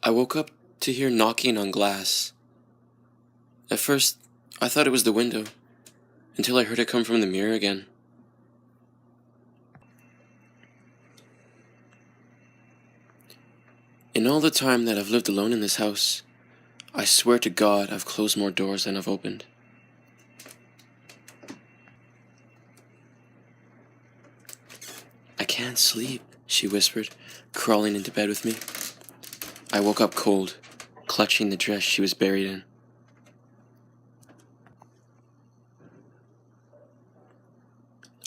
I woke up to hear knocking on glass. At first, I thought it was the window, until I heard it come from the mirror again. In all the time that I've lived alone in this house, I swear to God I've closed more doors than I've opened. I can't sleep, she whispered, crawling into bed with me. I woke up cold, clutching the dress she was buried in.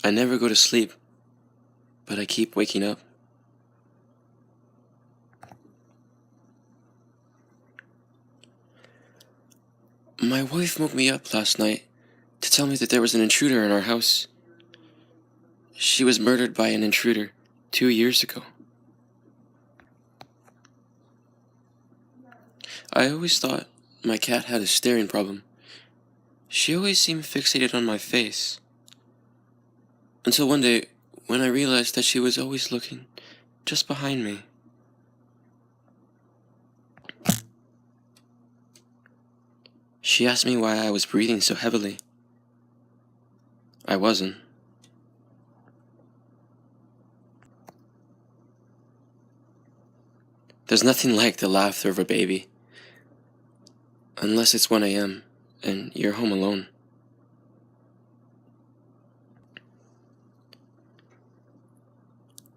I never go to sleep, but I keep waking up. My wife woke me up last night to tell me that there was an intruder in our house. She was murdered by an intruder 2 years ago. I always thought my cat had a staring problem. She always seemed fixated on my face. Until one day, when I realized that she was always looking just behind me. She asked me why I was breathing so heavily. I wasn't. There's nothing like the laughter of a baby. Unless it's 1 a.m. and you're home alone.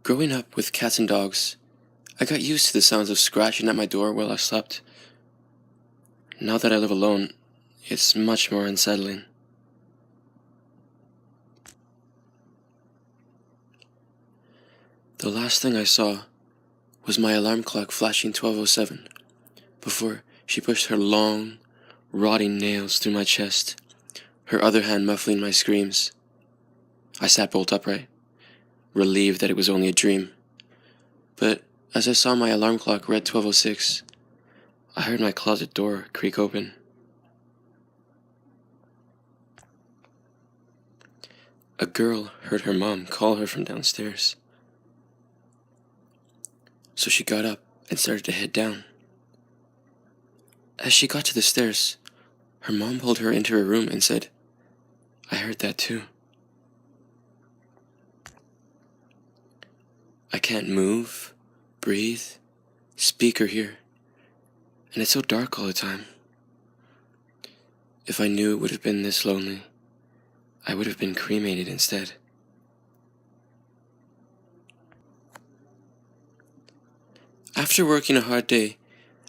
Growing up with cats and dogs, I got used to the sounds of scratching at my door while I slept. Now that I live alone, it's much more unsettling. The last thing I saw was my alarm clock flashing 12:07 before she pushed her long, rotting nails through my chest, her other hand muffling my screams. I sat bolt upright, relieved that it was only a dream. But as I saw my alarm clock read 12:06, I heard my closet door creak open. A girl heard her mom call her from downstairs. So she got up and started to head down. As she got to the stairs, her mom pulled her into her room and said, "I heard that too." I can't move, breathe, speak or hear, and it's so dark all the time. If I knew it would have been this lonely, I would have been cremated instead. After working a hard day,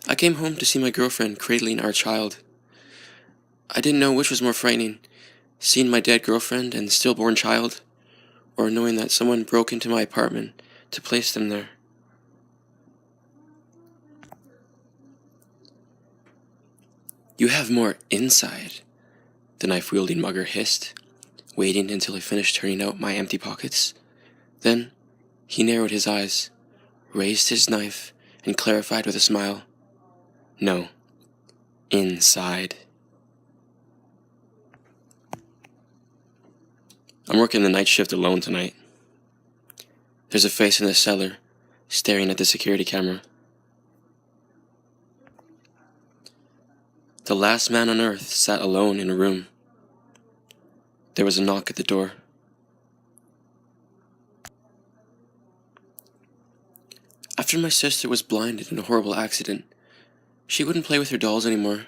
I came home to see my girlfriend cradling our child. I didn't know which was more frightening, seeing my dead girlfriend and stillborn child, or knowing that someone broke into my apartment to place them there. "You have more inside," the knife-wielding mugger hissed, waiting until I finished turning out my empty pockets. Then he narrowed his eyes, raised his knife, and clarified with a smile, "No, inside." I'm working the night shift alone tonight. There's a face in the cellar, staring at the security camera. The last man on earth sat alone in a room. There was a knock at the door. After my sister was blinded in a horrible accident, she wouldn't play with her dolls anymore.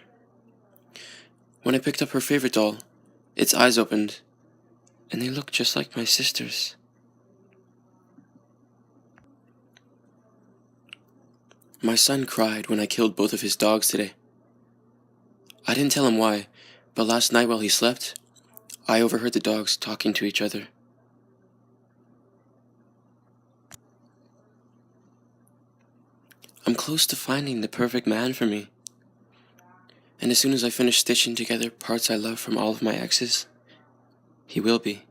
When I picked up her favorite doll, its eyes opened, and they looked just like my sister's. My son cried when I killed both of his dogs today. I didn't tell him why, but last night while he slept, I overheard the dogs talking to each other. I'm close to finding the perfect man for me. And as soon as I finish stitching together parts I love from all of my exes, he will be.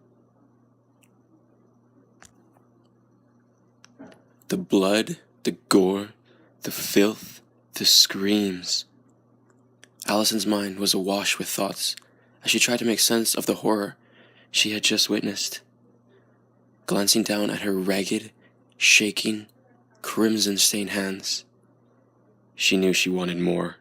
The blood, the gore, the filth, the screams. Allison's mind was awash with thoughts as she tried to make sense of the horror she had just witnessed. Glancing down at her ragged, shaking, crimson-stained hands, She knew she wanted more.